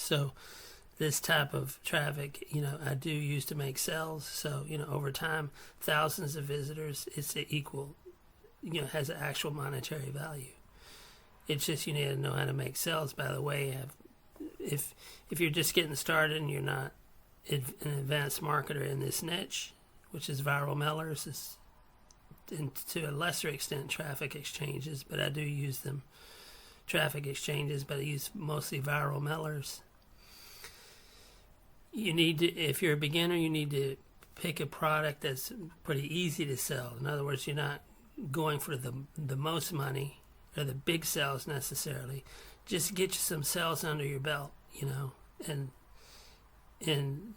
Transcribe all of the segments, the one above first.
So this type of traffic, I do use to make sales. So, over time, thousands of visitors, it's equal, has an actual monetary value. It's just you need to know how to make sales. By the way, if you're just getting started and you're not an advanced marketer in this niche, which is viral mailers, and to a lesser extent traffic exchanges, but I do use them. Traffic exchanges, but I use mostly viral mailers. You need to, if you're a beginner, you need to pick a product that's pretty easy to sell. In other words, you're not going for the most money or the big sales necessarily. Just get you some sales under your belt, and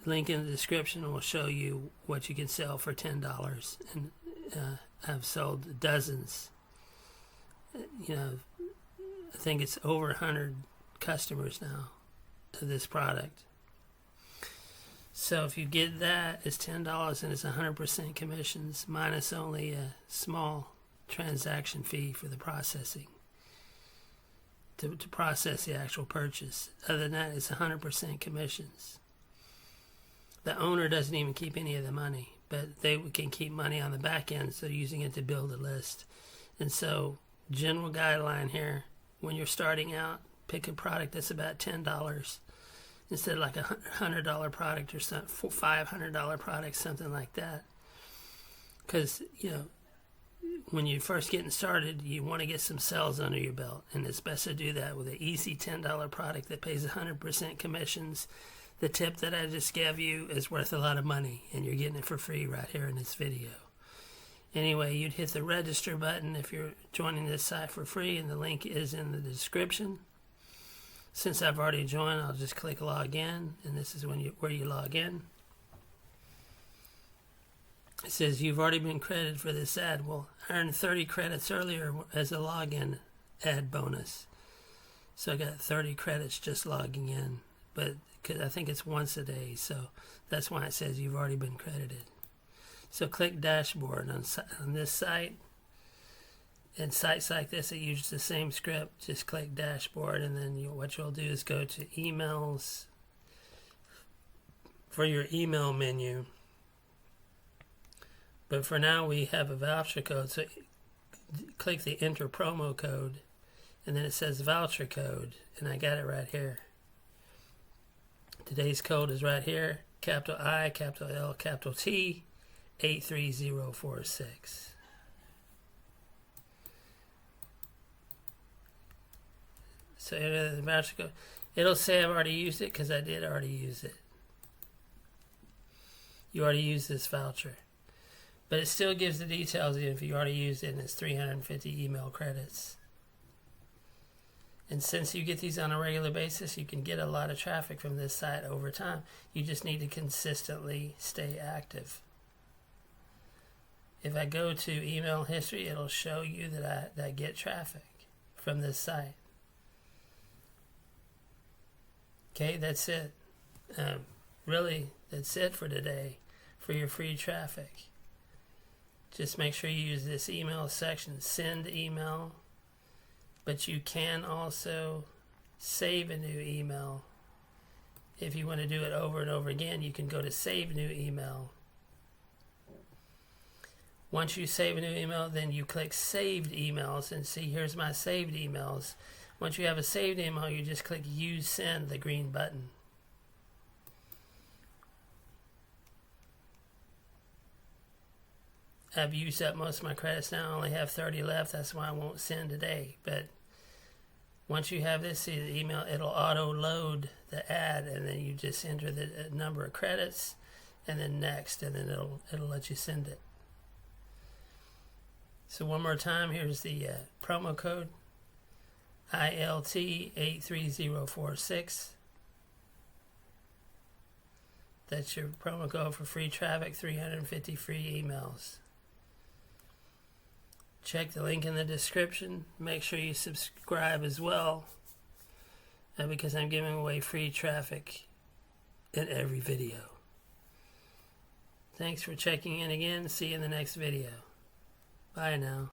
link in the description will show you what you can sell for $10. And I've sold dozens. I think it's over 100 customers now to this product. So if you get that, it's $10 and it's 100% commissions minus only a small transaction fee for the processing to process the actual purchase. Other than that, it's 100% commissions. The owner doesn't even keep any of the money, but they can keep money on the back end, so using it to build a list. And so, general guideline here, when you're starting out, pick a product that's about $10 instead of like a $100 product or some $500 product, something like that. Because, when you're first getting started, you want to get some sales under your belt, and it's best to do that with an easy $10 product that pays 100% commissions. The tip that I just gave you is worth a lot of money, and you're getting it for free right here in this video. Anyway, you'd hit the register button if you're joining this site for free, and the link is in the description. Since I've already joined, I'll just click log in, and this is where you log in. It says you've already been credited for this ad. Well, I earned 30 credits earlier as a login ad bonus. So I got 30 credits just logging in. But cause I think it's once a day, so that's why it says you've already been credited. So click dashboard on this site. And sites like this that use the same script, just click dashboard, and then what you'll do is go to emails for your email menu. But for now, we have a voucher code, so click the enter promo code, and then it says voucher code, and I got it right here. Today's code is right here, capital I, capital L, capital T, 83046. So enter the voucher code. It'll say I've already used it because I did already use it. You already used this voucher. But it still gives the details if you already used it, and it's 350 email credits. And since you get these on a regular basis, you can get a lot of traffic from this site over time. You just need to consistently stay active. If I go to email history, it'll show you that I get traffic from this site. Okay, that's it. Really, that's it for today for your free traffic. Just make sure you use this email section, send email, but you can also save a new email. If you want to do it over and over again, you can go to save new email. Once you save a new email, then you click saved emails and see here's my saved emails. Once you have a saved email, you just click use send, the green button. I've used up most of my credits now. I only have 30 left. That's why I won't send today. But once you have this, see the email, it'll auto load the ad, and then you just enter the number of credits, and then next, and then it'll let you send it. So one more time, here's the promo code, ILT83046. That's your promo code for free traffic, 350 free emails. Check the link in the description. Make sure you subscribe as well, because I'm giving away free traffic in every video. Thanks for checking in again. See you in the next video. Bye now.